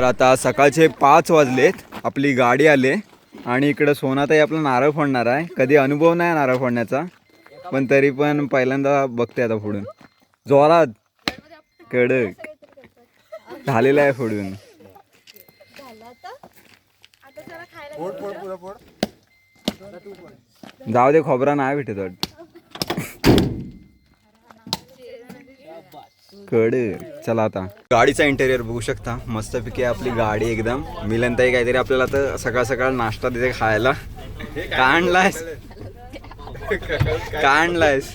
तर आता सकाळचे 5 वाजलेत, आपली गाडी आले आणि इकडं सोनाताई आपला नारळ फोडणार आहे. कधी अनुभव नाही नारळ फोडण्याचा, पण तरी पण पहिल्यांदा बघते आता फोडून. जोरात कडक झालेला आहे फोडून. जाऊ दे, खोबरा नाही भेटत वाटतं. कडक. चला आता गाडीचा इंटेरियर बघू शकता, मस्तपैकी आपली गाडी एकदम. मिलनताई काहीतरी आपल्याला तर सकाळ सकाळ नाश्ता देते खायला. का आणलायस? का आणलायस?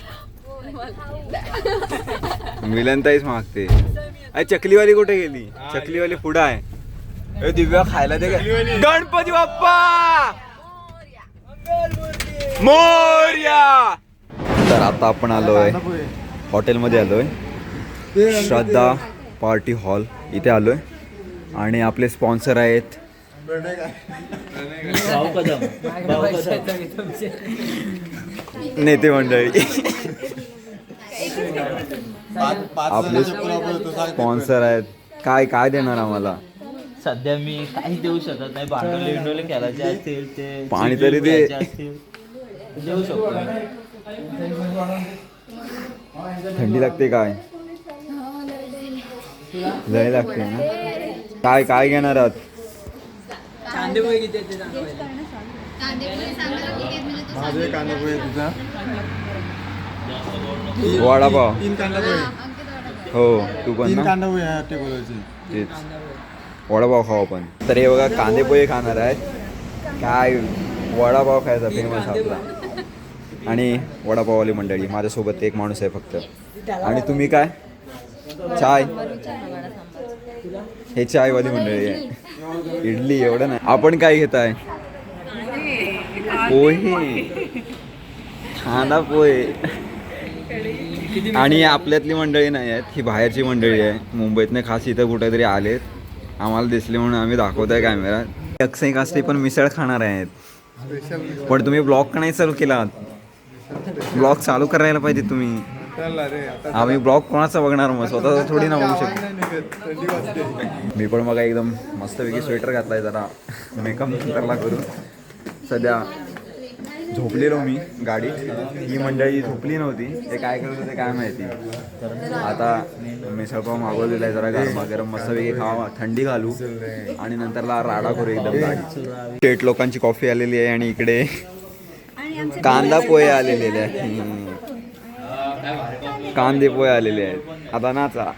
मिलनताईच मागते. अरे चकलीवाली कुठे गेली? चकलीवाली पुढं आहे. दिव्या खायला दे. गणपती बाप्पा मोरया. तर आता आपण आलोय हॉटेलमध्ये, आलोय श्रद्धा पार्टी हॉल इथे आलोय आणि आपले स्पॉन्सर आहेत नेते मंडळी. आपले स्पॉन्सर आहेत. काय काय देणार आम्हाला? सध्या मी काही देऊ शकत नाही. भांडवले विंडवले खेळायचे असतील ते पाणी तरी दे. देऊ शकतो. थंडी लागते काय? लय लागते ना. काय काय घेणार आहात? वडापाव. हो तू पण ना? तेच वडापाव खाऊ आपण. तर हे बघा कांदे पोहे खाणार आहेत. काय वडापाव खायचा फेमस आपला. आणि वडापाववाली मंडळी माझ्यासोबत एक माणूस आहे फक्त. आणि तुम्ही काय? चाय. हे चायवाली मंडळी आहे. इडली एवढं नाही. आपण काय घेत आहे? पोहे. कांदा पोहे. आणि आपल्यातली मंडळी नाही आहेत, ही बाहेरची मंडळी आहे. मुंबईतनं खास इथं कुठेतरी आलेत, आम्हाला दिसले म्हणून आम्ही दाखवतोय कॅमेरा. अक्षय कास्टे पण मिसळ खाणार आहेत. पण तुम्ही ब्लॉग का नाही चालू केलात? ब्लॉग चालू करायला पाहिजे तुम्ही. आम्ही ब्लॉग कोणाचा बघणार मग? स्वतःचा थोडी ना बघू शकतो. मी पण बघा एकदम मस्तपैकी स्वेटर घातलाय, जरा मेकअप नंतरला करून. सध्या झोपलेलो मी गाडीत. ही मंडळी झोपली नव्हती. ते काय करत होते काय माहिती. आता मिसळपाव मागवलेला आहे, जरा गरम मस्तपैकी खावा, थंडी घालू आणि नंतरला राडा करू एकदम गाडी. 8 लोकांची कॉफी आलेली आहे आणि इकडे कांदा पोहे आलेले आहे. कांदे पोहे आलेले आहेत. आता नाचा.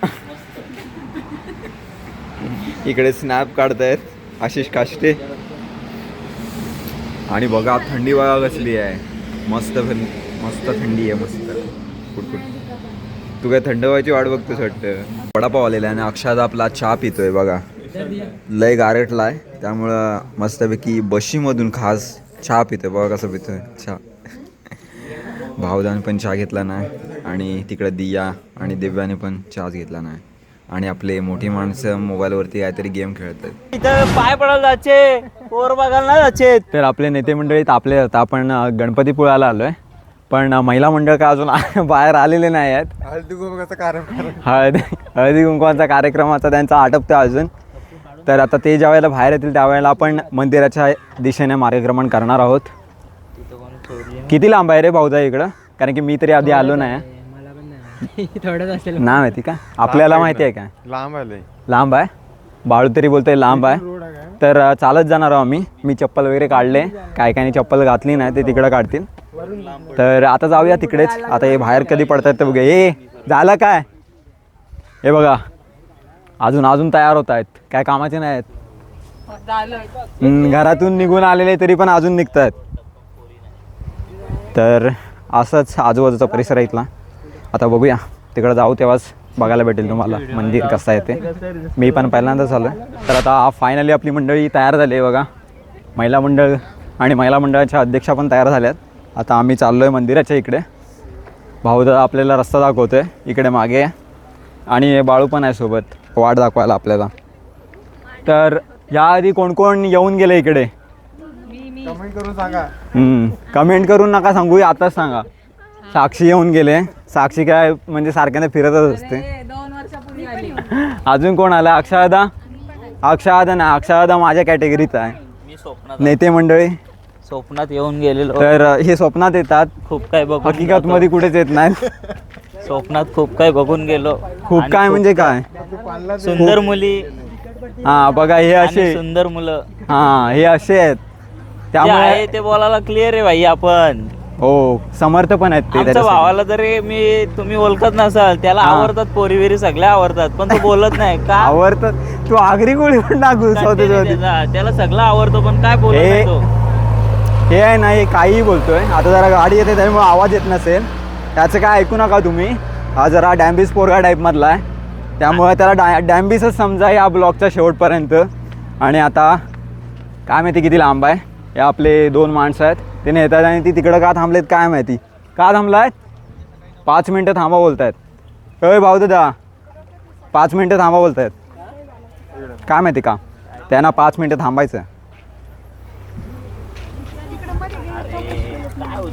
इकडे स्नॅप काढतायत आशिष काष्टे. आणि बघा थंडी बघा कसली आहे. मस्त मस्त थंडी आहे, मस्त कुटकुट. तू काय थंड व्हायची वाट बघतोस वाटतं. वडापाव आलेला आहे आणि अक्षात आपला चहा पितोय बघा. लय गारटला आहे त्यामुळं मस्तपैकी बशीमधून खास चहा पितोय. बघा कसं पितोय चहा. भावदाने पण चहा घेतला नाही आणि तिकडे दिया आणि दिव्याने पण चहाच घेतला नाही. आणि आपले मोठी माणसं मोबाईलवरती काहीतरी गेम खेळतात. इथं पाय पडायला जायचे, पोर बघायला जायचे. तर आपले नेते मंडळीत आपले आपण गणपतीपुळ्याला आलोय, पण महिला मंडळ का अजून बाहेर आलेले नाही आहेत. हळदी कुंकवाचा कार्यक्रमाचा त्यांचा आटपतो अजून. तर आता ते ज्या वेळेला बाहेर येतील त्यावेळेला आपण मंदिराच्या दिशेने मार्गक्रमण करणार आहोत. किती लांब आहे रे भाऊजा इकडं? कारण की मी तरी आधी आलो नाही. थोडंच असेल. ना माहिती का? आपल्याला माहिती आहे का? लांब आहे. बाळू तरी बोलतोय लांब आहे. तर चालत जाणार आहोत आम्ही. मी चप्पल वगैरे काढले, काय काय चप्पल घातली नाही, ते तिकडं काढतील. तर आता जाऊया तिकडेच. आता हे बाहेर कधी पडतात ते बघूया. हे झालं काय? हे बघा अजून तयार होत आहेत, काय कामाचे नाही आहेत. घरातून निघून आलेले तरी पण अजून निघत आहेत. तर असंच आजूबाजूचा परिसर आहे इथला. आता बघूया तिकडं जाऊ तेव्हाच बघायला भेटेल तुम्हाला मंदिर कसं आहे ते. मी पण पहिल्यांदाच आलो. तर आता फायनली आपली मंडळी तयार झाली आहे बघा. महिला मंडळ आणि महिला मंडळाच्या अध्यक्षा पण तयार झाल्यात. आता आम्ही चाललो आहे मंदिराच्या इकडे. भाऊदा आपल्याला रस्ता दाखवतो आहे इकडे मागे, आणि बाळू पण आहे सोबत वाट दाखवायला आपल्याला. तर याआधी कोण कोण येऊन गेले इकडे? कमेंट करून सांगा. कमेंट करून नका सांगू, आताच सांगा. साक्षी येऊन गेले. साक्षी काय म्हणजे सारख्याने फिरतच असते. 2 वर्षापूर्वी आली. अजून कोण आला? अक्षयदा अक्षयदा नाही, अक्षयदा माझ्या कॅटेगरीचा आहे. मी स्वप्नात नेते मंडळी स्वप्नात येऊन गेलेलो. तर हे स्वप्नात येतात, खूप काय बघून हकीकत मध्ये कुठेच येत नाहीत. स्वप्नात खूप काय बघून गेलो. खूप आणि काय म्हणजे काय? सुंदर मुली हा बघा हे आणि असे, सुंदर मुलं हा हे असे आहेत. जे त्यामुळे आहे ते बोलायला क्लिअर आहे भाई. आपण हो समर्थ पण आहेत ते आमच्या त्याच्यासाठी. भावाला जरी तुम्ही ओळखत नसाल, त्याला हा. आवडतात पोरी बिरी सगळ्या आवडतात, पण तो बोलत नाही का? आवडतं तू आगरी गोळी पण टाकू कंटेन आहे त्याचा. त्याला सगळं आवडतं पण काय बोलत हे- नाही तो. हे आहे ना, हे काहीही बोलतोय. आता जरा गाडी येते त्यामुळे आवाज येत नसेल, त्याचं काय ऐकू नका तुम्ही. हा जरा डॅम्बिस पोरगा टाईपमधला आहे, त्यामुळे त्याला डॅम्बिसच समजा या ब्लॉगच्या शेवटपर्यंत. आणि आता काय माहिती किती लांब आहे. हे आपले 2 माणसं आहेत, ते नेतात आणि ती तिकडं का थांबलेत काय माहिती. का थांबलायत? 5 मिनटं थांबा बोलतायत. अय भाऊ दादा 5 मिनटं थांबा बोलतायत. काय माहिती का त्यांना 5 मिनटं थांबायचं.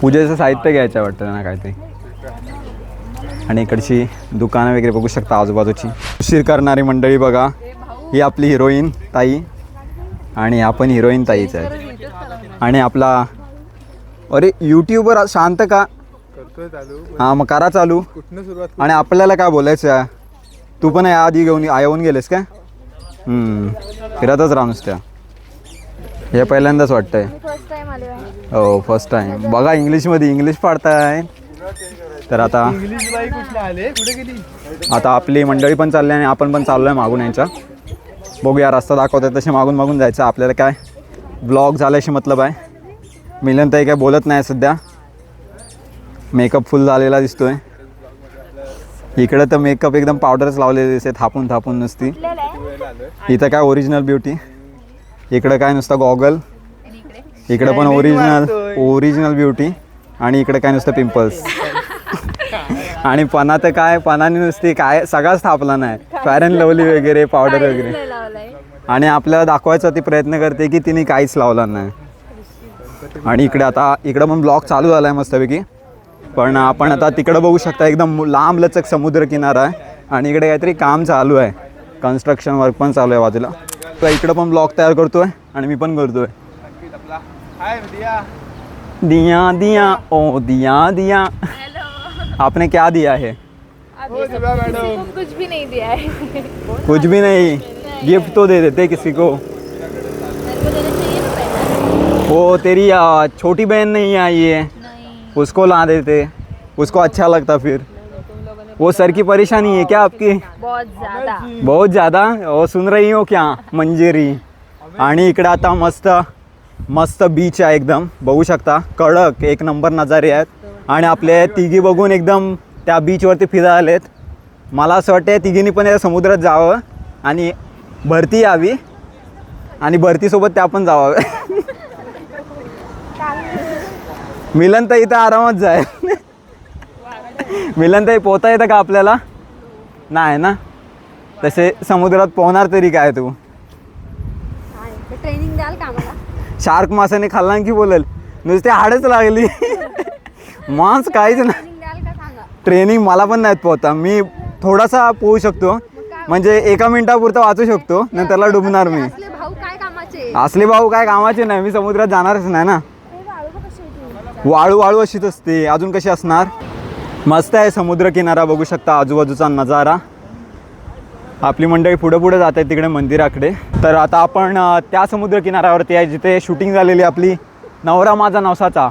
पूजेचं साहित्य घ्यायचं वाटतं ना काय ते. आणि इकडची दुकानं वगैरे बघू शकता आजूबाजूची. उशीर करणारी मंडळी बघा, ही आपली हिरोईन ताई आणि आपण हिरोईन ताईच आहे. आणि आपला अरे यूट्यूबर शांत का? करतोय चालू. हां मग करा चालू. कुठनं सुरुवात? आणि आपल्याला काय बोलायचं आहे? तू पण या आधी येऊन गेलेस काय? फिरतच राहा नुसत्या. हे पहिल्यांदाच वाटतंय. फर्स्ट टाइम आले आहे. हो फर्स्ट टाइम. बघा इंग्लिशमध्ये इंग्लिश पाडताय. तर आता इंग्लिश बाई कुठला आले? कुठे गेली? आता आपली मंडळी पण चालली आणि आपण पण चाललो आहे मागून यांच्या. बघूया रस्ता दाखवतात तसे मागून मागून जायचं. आपल्याला काय ब्लॉग झाल्याशी मतलब आहे. मिलन ताई काय बोलत नाही सध्या, मेकअप फुल झालेला दिसतोय. इकडं तर मेकअप एकदम पावडरच लावलेले दिसते, थापून थापून नुसती. इथं काय ओरिजिनल ब्युटी. इकडं काय नुसतं गॉगल, इकडं पण ओरिजिनल ब्युटी. आणि इकडं काय नुसतं पिंपल्स. आणि पणा तर काय पणाने नुसती काय सगळाच थापला नाही. फेअर अँड लवली वगैरे पावडर वगैरे. लावलाय. आणि आपल्याला दाखवायचा ती प्रयत्न करते की तिने काहीच लावला नाही. आणि इकडं पण ब्लॉग चालू झाला आहे मस्तपैकी. पण आपण आता तिकडं बघू शकता एकदम लांब लचक समुद्र किनारा आहे. आणि इकडे काहीतरी काम चालू आहे, कन्स्ट्रक्शन वर्क पण चालू आहे बाजूला. तर इकडं पण ब्लॉग तयार करतोय आणि मी पण करतोय. हाय दिया. दिया दिया ओ दिया दिया. आपने क्या दिया है? अभी किसी को कुछ भी नहीं दिया है. कुछ भी नहीं. गिफ्ट तो दे देते किसी को. मेरे को देना चाहिए ना पैसा. वो तेरी छोटी बहन नहीं आई है, नहीं. उसको ला देते, उसको अच्छा लगता. फिर वो सर की परेशानी है क्या आपकी? बहुत ज्यादा. बहुत ज़्यादा. वो सुन रही हो क्या मंजिरी? आणि इकडे आता मस्त मस्त बीच आहे एकदम बघू शकता. कडक एक नंबर नजारे आहेत. आणि आपले तिघी बघून एकदम त्या बीचवरती फिरायला आलेत. मला असं वाटतं तिघींनी पण या समुद्रात जावं आणि भरती यावी आणि भरतीसोबत त्या पण जावं. मिलन ताई इथं आरामात जाय. मिलन ताई पोहता येतं का आपल्याला? नाही ना. तसे समुद्रात पोहणार तरी काय तू? ट्रेनिंग द्याल का मला? शार्क मासाने खाल्ला की बोलेल नुसते हाडच लागली. मांस काहीच नाही. ट्रेनिंग द्याल का सांगा. ट्रेनिंग मला पण नाहीत पोहता. मी थोडासा पोहू शकतो, म्हणजे 1 मिनिटापुरतं वाचू शकतो, नंतरला डुबणार मी. असले भाऊ काय कामाचे? असले भाऊ काय कामाचे नाही. मी समुद्रात जाणारच नाही ना. वाळू वाळू अशीच असते, अजून कशी असणार. मस्त आहे समुद्र किनारा बघू शकता, आजूबाजूचा नजारा. आपली मंडळी पुढे पुढे जात आहे तिकडे मंदिराकडे. तर आता आपण त्या समुद्र किनाऱ्यावरती आहे जिथे शूटिंग झालेली आपली नवरा माझा नवसाचा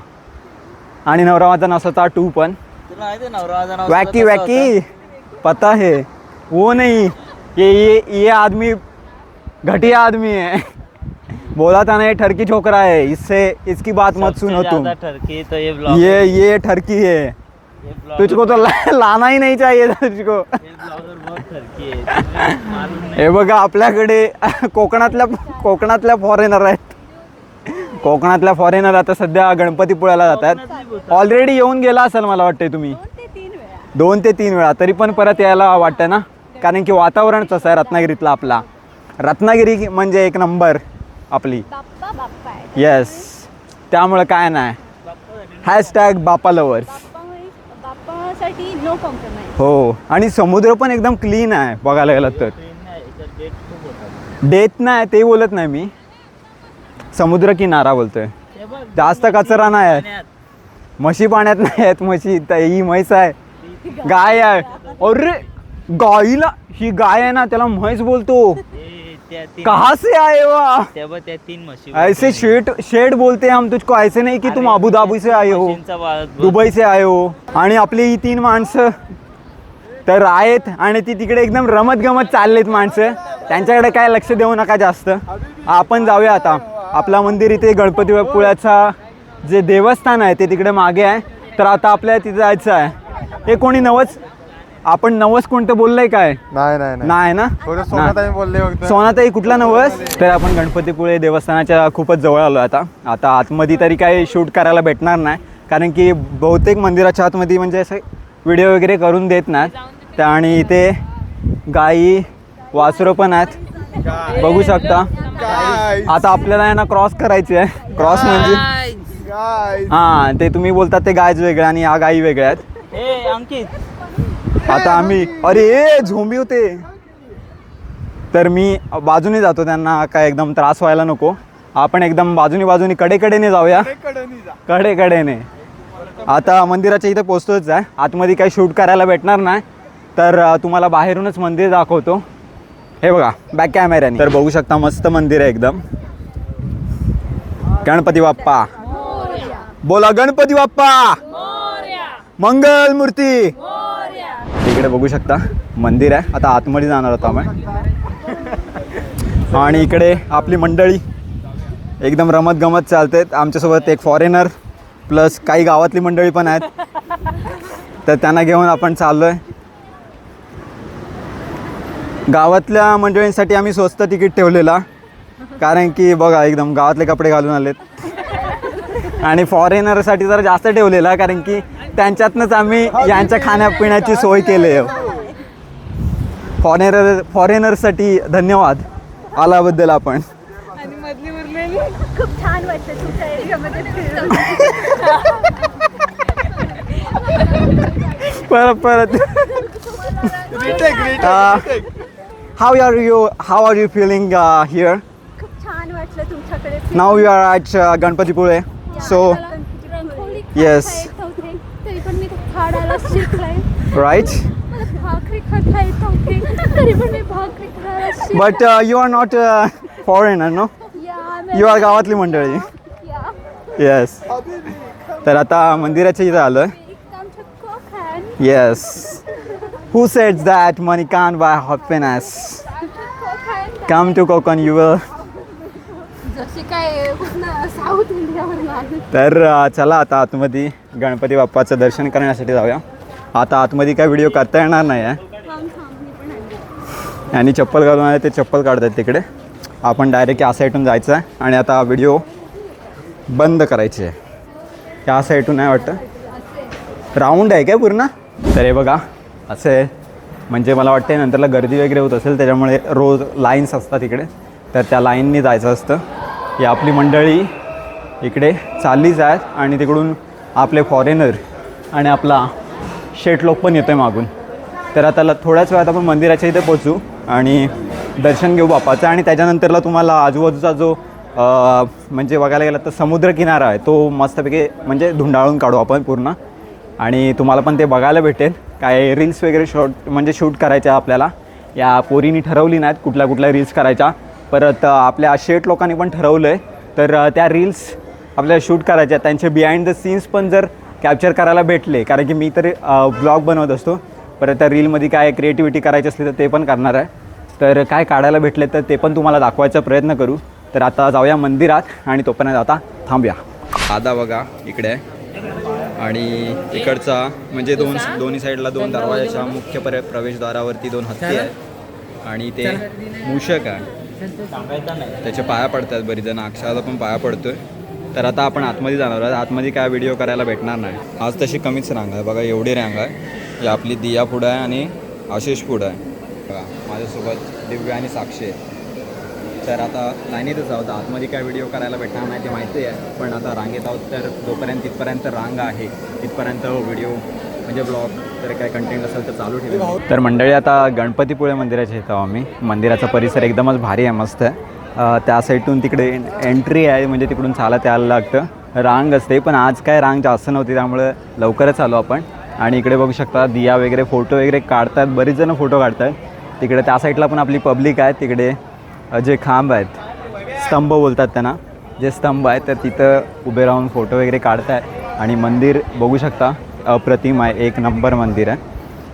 आणि नवरा माझा नवसाचा 2 पण. तुला माहिती आहे नवरा माझा नवसा वैकी कसा वैकी पता है वो नहीं. ये आदमी घटिया आदमी है. बोला था ना ये ठरकी छोकरा है, इसकी बात मत सबसे सुनो तुम. ज्यादा ठरकी तो ये ब्लॉग. ये ठरकी है. तुझको तो लाना ही नहीं चाहिए था तुझको. ब्लॉगर बहुत ठरकी आहे. तुम्ही मारून नाही. हे बघा आपल्याकडे कोकणातल्या फॉरेनर आहेत. कोकणातल्या फॉरेनर आता सध्या गणपतीपुळ्याला जातात. ऑलरेडी येऊन गेला असेल मला वाटते तुम्ही. 2 ते 3 वेळा. तरी पण परत यायला वाटतं ना, कारण की वातावरणच असं आहे रत्नागिरीतला आपला. रत्नागिरी म्हणजे एक नंबर आपली. बाप्पा बाप्पा आहे. येस. त्यामुळे काय नाही. हॅशटॅग बापा लवर्स. बाप्पासाठी no compromise. हो. आणि समुद्र पण एकदम क्लीन आहे बघायला गेलं तर. ट्रेन नाही, याच्यात डेट खूप होतात. डेथ नाही ते बोलत नाही मी, समुद्र किनारा बोलतोय. जास्त कचरा नाही आहे, म्हशी पाण्यात नाही आहेत, म्हशी ही म्हैस आहे, गाय आहे. अरे गाईला, ही गाय आहे ना त्याला म्हैस बोलतो. कहाँ से आए हो? त्या 3 म्हशी ऐसे शेड बोलते हम तुझको, ऐसे नहीं की तुम अबू धाबी से आए हो, दुबई से आए हो. आणि आपली ही 3 माणसं तर आहेत आणि ती तिकडे एकदम रमत गमत चाललेत माणसं. त्यांच्याकडे काय लक्ष देऊ नका जास्त. आपण जाऊया आता. आपला मंदिर इथे गणपतीपुळ्याचा जे देवस्थान आहे ते तिकडे मागे आहे. तर आता आपल्याला तिथे जायचं आहे. हे कोणी नवस, आपण नवस कोणतं बोललंय काय? नाही ना, सोनाताई बोलले फक्त. सोनाताई कुठला नवस? तर आपण गणपतीपुळे देवस्थानाच्या खूपच जवळ आलो आता आतमध्ये तरी काही शूट करायला भेटणार नाही, कारण की बहुतेक मंदिराच्या आतमध्ये म्हणजे असं व्हिडिओ वगैरे करून देत नाहीत. त्या आणि इथे गाई वासरं पण आहेत, बघू शकता. आता आपल्याला आहे ना क्रॉस करायची आहे. क्रॉस म्हणजे हां, ते तुम्ही बोलतात ते गायच वेगळे आणि या गाई वेगळ्या आहेत. अंकित, आता आम्ही, अरे झोंबी होते, तर मी बाजूने जातो, त्यांना काय एकदम त्रास व्हायला नको. आपण एकदम बाजूने कडेकडेने जाऊया, कडेकडेने. आता मंदिराच्या इथे पोचतोच आहे. आतमध्ये काही शूट करायला भेटणार नाही, तर तुम्हाला बाहेरूनच मंदिर दाखवतो. हे बघा बॅक कॅमेऱ्याने. तर बघू शकता मस्त मंदिर आहे एकदम. गणपती बाप्पा बोला, गणपती बाप्पा मंगल मूर्ती. इकडे बघू शकता मंदिर आहे. आता आतमध्ये जाणार होतो आम्ही. आणि इकडे आपली मंडळी एकदम रमत गमत चालतात. आमच्यासोबत एक फॉरेनर प्लस काही गावातली मंडळी पण आहेत, तर त्यांना घेऊन आपण चाललो आहे. गावातल्या मंडळींसाठी आम्ही स्वस्त तिकीट ठेवलेला, कारण की बघा एकदम गावातले कपडे घालून आलेत. आणि फॉरेनरसाठी जरा जास्त ठेवलेला, कारण की त्यांच्यातनंच आम्ही यांच्या खाण्यापिण्याची सोय केली आहे. फॉरेनरसाठी धन्यवाद आल्याबद्दल आपण. आणि मधली उरलेली खूप छान वाटतं तुमच्या एरियामध्ये फिरून. परत how are you feeling here? खूप छान वाटलं तुमच्याकडे. Now you are at Ganpatipule. So yes, तरी पण मी खाडाला शिकलाय. राईट. भाकरी खाता येत नव्हती, तरी पण मी भाकरी खायला शिकले. But you are not foreigner no, you are गावातली मंडळी. येस. तर आता मंदिराच्या इथं आलं. येस. हू सेड्स that money can't buy happiness? Come to Konkan, you will. जशी काय साऊथ इंडियावरून आली. तर चला आता आतमध्ये गणपती बाप्पाचं दर्शन करण्यासाठी जाऊया. आता आतमध्ये काय व्हिडिओ करता येणार नाही आहे, आणि चप्पल घालून आले ते चप्पल काढतात तिकडे. आपण डायरेक्ट या साईडून जायचं आहे आणि आता व्हिडिओ बंद करायची आहे. या साईडून नाही वाटतं, राऊंड आहे काय पूर्ण. तर हे बघा असं आहे. म्हणजे मला वाटतं नंतरला गर्दी वगैरे होत असेल, त्याच्यामुळे रोज लाईन्स असतात इकडे, तर त्या लाईननी जायचं असतं. ही आपली मंडळी इकडे चाललीच आहेत आणि तिकडून आपले फॉरेनर आणि आपला शेट लोक पण येतो आहे मागून. तर आता थोड्याच वेळात आपण मंदिराच्या इथे पोचू आणि दर्शन घेऊ बाप्पाचं. आणि त्याच्यानंतरला तुम्हाला आजूबाजूचा जो म्हणजे बघायला गेलं तर समुद्रकिनारा आहे तो मस्तपैकी म्हणजे धुंडाळून काढू आपण पूर्ण, आणि तुम्हाला पण ते बघायला भेटेल. काय रील्स वगैरे शूट करायच्या आपल्याला. या पोरीनी ठरवली नाहीत कुठल्या रील्स करायच्या, परत आपल्या शेट लोकांनी पण ठरवलं आहे. तर त्या रील्स आपल्याला शूट करायच्या, त्यांचे बिहाइंड द सीन्स पण जर कॅप्चर करायला भेटले, कारण की मी तर ब्लॉग बनवत असतो, परत त्या रीलमध्ये काय क्रिएटिव्हिटी करायची असली तर ते पण करणार आहे. तर काय काढायला भेटले तर ते पण तुम्हाला दाखवायचा प्रयत्न करू. तर आता जाऊया मंदिरात आणि तोपर्यंत आता थांबूया. दादा बघा इकडे आणि इकडचा म्हणजे दोन्ही साईडला 2 दरवाजाच्या मुख्य प्रवेशद्वारावरती 2 हत्ती आहेत आणि ते मूषक आहे. त्याचे पाया पडतात बरीच जण, अक्षराला पण पाया पडतोय. तर आता आपण आतमध्ये जाणार आहोत. आतमध्ये काय व्हिडिओ करायला भेटणार नाही आज, तशी कमीच रांग आहे. बघा एवढी रांग आहे. ही आपली दिया पुढं आहे आणि आशिष पुढं आहे. बघा माझ्यासोबत दिव्या आणि साक्षी आहे. तर आता लाईनीतच आहोत. आतमध्ये काय व्हिडिओ करायला भेटणार नाही ते माहिती आहे, पण आता रांगेत आहोत. तर जोपर्यंत तिथपर्यंत रांग आहे तिथपर्यंत व्हिडिओ म्हणजे ब्लॉग तर काय कंटेंट असेल तर चालू ठेवेल. तर मंडळी आता गणपतीपुळे मंदिराच्या इथं आम्ही. मंदिराचा परिसर एकदमच भारी आहे, मस्त आहे. त्या साईडतून तिकडे एंट्री आहे, म्हणजे तिकडून चालत यायला लागतं. रांग असते, पण आज काय रांग जास्त नव्हती त्यामुळे लवकरच आलो आपण. आणि इकडे बघू शकता दिया वगैरे फोटो वगैरे काढतात, बरीच जणं फोटो काढतात. तिकडे त्या साईडला पण आपली पब्लिक आहे. तिकडे जे खांब आहेत, स्तंभ बोलतात त्यांना, जे स्तंभ आहेत तर तिथं उभे राहून फोटो वगैरे काढतात. आणि मंदिर बघू शकता अप्रतिम आहे, एक नंबर मंदिर आहे.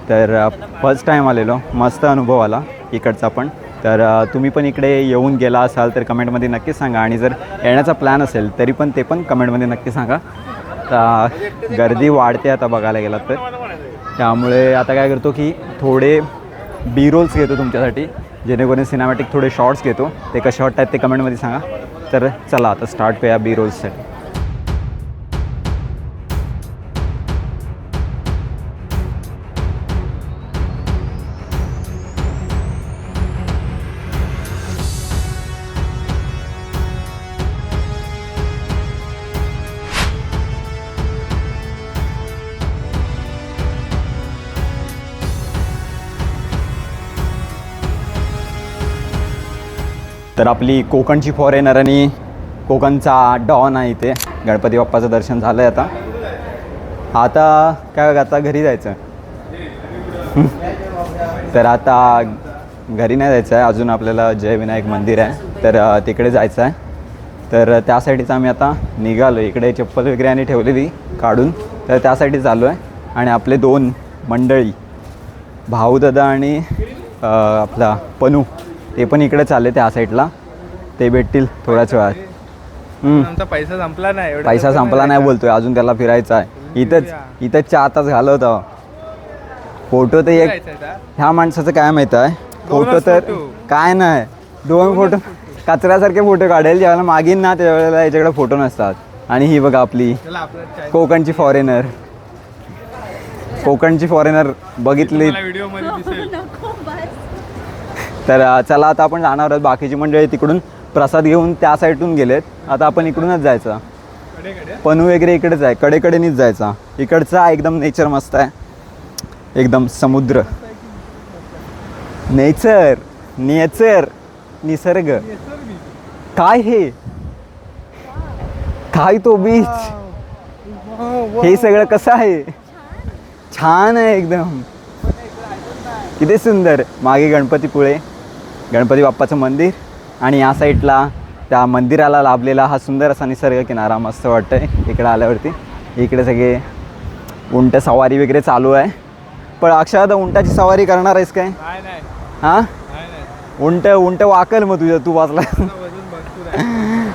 तर फर्स्ट टाईम आलेलो, मस्त अनुभव आला इकडचा पण. तर तुम्ही पण इकडे येऊन गेला असाल तर कमेंटमध्ये नक्की सांगा. आणि जर येण्याचा प्लॅन असेल तरी पण ते पण कमेंटमध्ये नक्की सांगा. तर गर्दी वाढते आता बघायला गेलात तर. त्यामुळे आता काय करतो की थोडे बी रोल्स घेतो तुमच्यासाठी, जेणेकरून सिनेमॅटिक थोडे शॉर्ट्स घेतो. ते कसे वाटतात ते कमेंटमध्ये सांगा. तर चला आता स्टार्ट करूया बी रोल्ससाठी. तर आपली कोकणची फॉरेनर आणि कोकणचा डॉन आहे इथे. गणपती बाप्पाचं दर्शन झालं आहे आता. काय आता घरी जायचं. तर आता घरी नाही जायचं आहे अजून, आपल्याला जय विनायक मंदिर आहे तर तिकडे जायचं आहे. तर त्यासाठीच आम्ही आता निघालो. इकडे चप्पल वगैरे आणि ठेवलेली काढून, तर त्यासाठी चाललो आहे. आणि आपले 2 मंडळी, भाऊदादा आणि आपला पनू, ते पण इकडे चालले त्या साईडला. ते भेटतील थोड्याच वेळात. आमचा पैसा संपला नाही, पैसा संपला नाही बोलतोय, अजून त्याला फिरायचा आहे. इथंच 4 तास घालवता. फोटो तर एक ह्या माणसाचं काय माहीत आहे, फोटो तर काय नाही, 2 फोटो कचऱ्यासारखे फोटो काढेल. ज्यावेळेला मागीन ना त्यावेळेला याच्याकडे फोटो नसतात. आणि ही बघा आपली कोकणची फॉरेनर. कोकणची फॉरेनर बघितली व्हिडिओ मध्ये दिसेल. तर चला आता आपण जाणार आहोत. बाकीची मंडळी तिकडून प्रसाद घेऊन त्या साईडून गेलेत. आता आपण इकडूनच जायचं. पनू वगैरे इकडेच आहे, कडेकडेनीच जायचा. इकडचा एकदम नेचर मस्त आहे, एकदम समुद्र, नेचर निसर्ग. काय हे, काय तो बीच, हे सगळं कसं आहे, छान आहे एकदम, किती सुंदर. मागे गणपतीपुळे, गणपती बाप्पाचं मंदिर आणि या साईडला त्या मंदिराला लाभलेला हा सुंदर असा निसर्ग किनारा. मस्त वाटतं आहे इकडे आल्यावरती. इकडे सगळे उंट सवारी वगैरे चालू आहे. पण अक्षरशः उंटाची सवारी करणार आहेस काय? हां, उंट वाकल मग तू वाचला.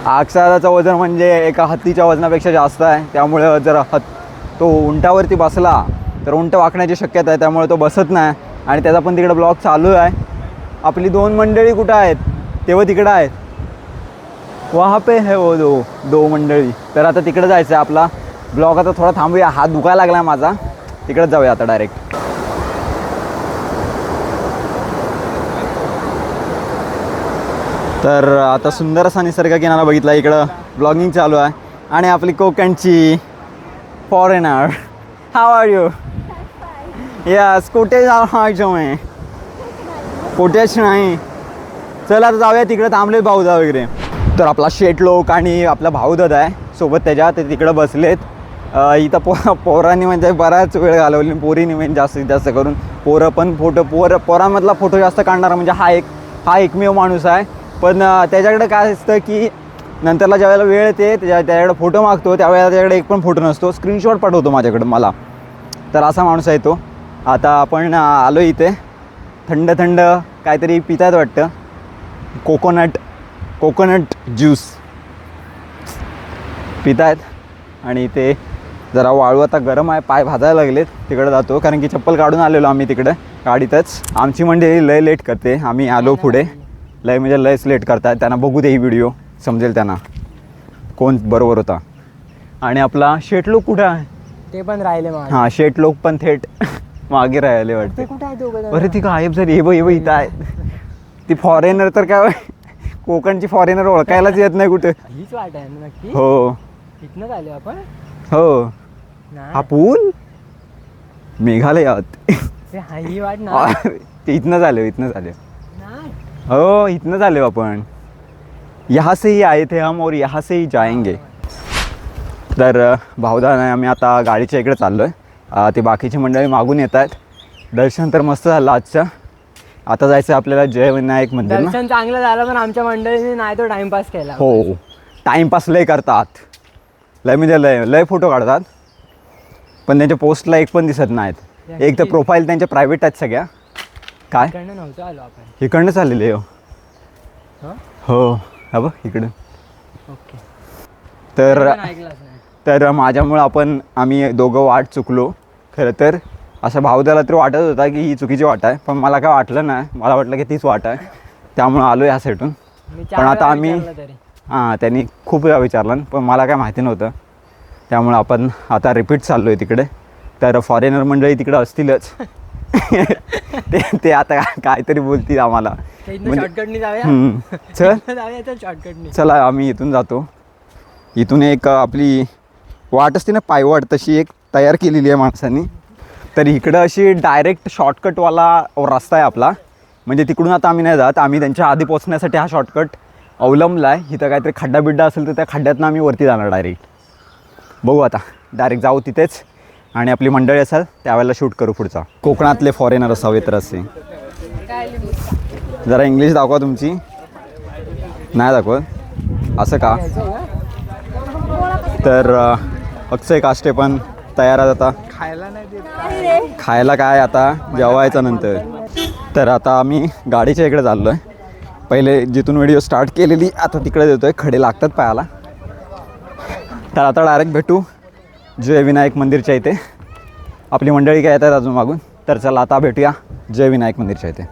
अक्षराचं वजन म्हणजे एका हत्तीच्या वजनापेक्षा जास्त आहे. त्यामुळे जर तो उंटावरती बसला तर उंट वाकण्याची शक्यता आहे, त्यामुळे तो बसत नाही. आणि त्याचा पण तिकडे ब्लॉग चालू आहे. आपली 2 मंडळी कुठं आहेत, तेव्हा तिकडं आहेत. वहाँ पे है वो दो मंडळी. तर आता तिकडे जायचं आहे. आपला ब्लॉग आता थोडा थांबूया, हात दुखायला लागला माझा. तिकडेच जाऊया आता डायरेक्ट. तर आता सुंदर असा निसर्ग किनारा बघितला. इकडं ब्लॉगिंग चालू आहे. आणि आपली कोकणची foreigner, how are you? Yes, कुठे जायचं आहे? कुठेच नाही. चला आता जाऊया तिकडे, थांबले भाऊदा वगैरे. तर आपला शेट लोक आणि आपला भाऊदादा आहे सोबत त्याच्या, ते तिकडं बसलेत. इथं पोरांनी म्हणजे बराच वेळ घालवली. पोरीने म्हणजे जास्तीत जास्त करून पोरं पण पोरांमधला फोटो जास्त काढणारा म्हणजे हा एकमेव माणूस आहे. पण त्याच्याकडे काय असतं की नंतरला ज्यावेळेला वेळ येते त्याच्याकडे फोटो मागतो, त्यावेळेला त्याच्याकडे एक पण फोटो नसतो. स्क्रीनशॉट पाठवतो माझ्याकडं मला. तर असा माणूस आहे तो. आता आपण आलो इथे. थंड काहीतरी पितात वाटतं, कोकोनट ज्यूस पितायत. आणि ते जरा वाळू आता गरम आहे, पाय भाजायला लागलेत. तिकडे जातो कारण की चप्पल काढून आलेलो आम्ही तिकडे गाडीतच. आमची मंडळी लय लेट करते. आम्ही आलो पुढे, लय म्हणजे लयच लेट करतात. त्यांना बघू दे ही व्हिडिओ, समजेल त्यांना कोण बरोबर होता. आणि आपला शेट लोक कुठं आहे? ते पण राहिले. हां, शेट लोक पण थेट मागे राहिले वाटते. अरे ती गायब झाली. हे इथं आहे ती फॉरेनर. तर काय कोकणची फॉरेनर ओळखायलाच येत नाही कुठे. हीच वाट आहे ना नक्की? हो, इथनंच आलो आपण. हो. हा पूल मेघालयात ते हा ही वाट ना ते इथनं झाले नाही. हो इथनं झाले आपण यहाँ से ही आए थे हम और यहाँ से ही जाएंगे. तर भाऊदा नाही आम्ही आता गाडीच्या इकडे चाललो आहे. ते बाकीची मंडळी मागून येत आहेत. दर्शन तर मस्त झालं आजचं. आता जायचं आपल्याला जय विनायक मंदिर ना. दर्शन चांगलं झालं पण आमच्या मंडळीने नाही तो टाइमपास केला. हो टाईमपास लय करतात. लय म्हणजे लय फोटो काढतात पण त्यांच्या पोस्टला एक पण दिसत नाहीत. एक तर प्रोफाईल त्यांच्या प्रायव्हेट आहेत सगळ्या. काय इकडनं नव्हतं आलो आपण. इकडनं चाललेले हो. हं? हो हा बघ इकडं. ओके. तर पण ऐकलंच नाही. तर माझ्यामुळं आम्ही दोघं वाट चुकलो. खरं तर असं भावदाला तरी वाटत होता की ही चुकीची वाट आहे पण मला काय वाटलं नाही. मला वाटलं की तीच वाट आहे त्यामुळं आलो ह्या साईडून. मी पण आता वेळा आम्ही विचारलं तरी. हां त्यांनी खूप वेळा विचारलं पण मला काय माहिती नव्हतं त्यामुळं आपण आता रिपीट चाललो आहे तिकडे. तर फॉरेनर मंडळी तिकडे असतीलच. ते आता काहीतरी बोलतील आम्हाला. तर इथनं म्हणजे- शॉर्टकटनी जाऊया. चल जाऊया तर शॉर्टकटनी. चला आम्ही इथून जातो. इथून एक आपली वाट असते ना पायवाट तशी एक तयार केलेली आहे माणसांनी. तर इकडं अशी डायरेक्ट शॉर्टकटवाला रस्ता आहे आपला. म्हणजे तिकडून आता आम्ही नाही जात. आम्ही त्यांच्या आधी पोचण्यासाठी हा शॉर्टकट अवलंबला आहे. इथं काहीतरी खड्डा बिड्डा असेल तर त्या खड्ड्यातनं आम्ही वरती जाणार डायरेक्ट. बघू आता डायरेक्ट जाऊ तिथेच आणि आपली मंडळी असाल त्यावेळेला शूट करू पुढचा. कोकणातले फॉरेनर असावे तर असे. जरा इंग्लिश दाखवा तुमची. नाही दाखवत असं का. तर अक्षय काष्टे पण तयार आहेत आता. खायला नाही देत. खायला काय आता जेवायचं नंतर. तर आता आम्ही गाडीच्या इकडे चाललो आहे. पहिले जिथून व्हिडिओ स्टार्ट केलेली आता तिकडे देतो आहे. खडे लागतात पायाला. तर आता डायरेक्ट भेटू जय विनायक मंदिरच्या इथे. आपली मंडळी काय येतात अजून मागून. तर चला आता भेटूया जय विनायक मंदिरच्या इथे.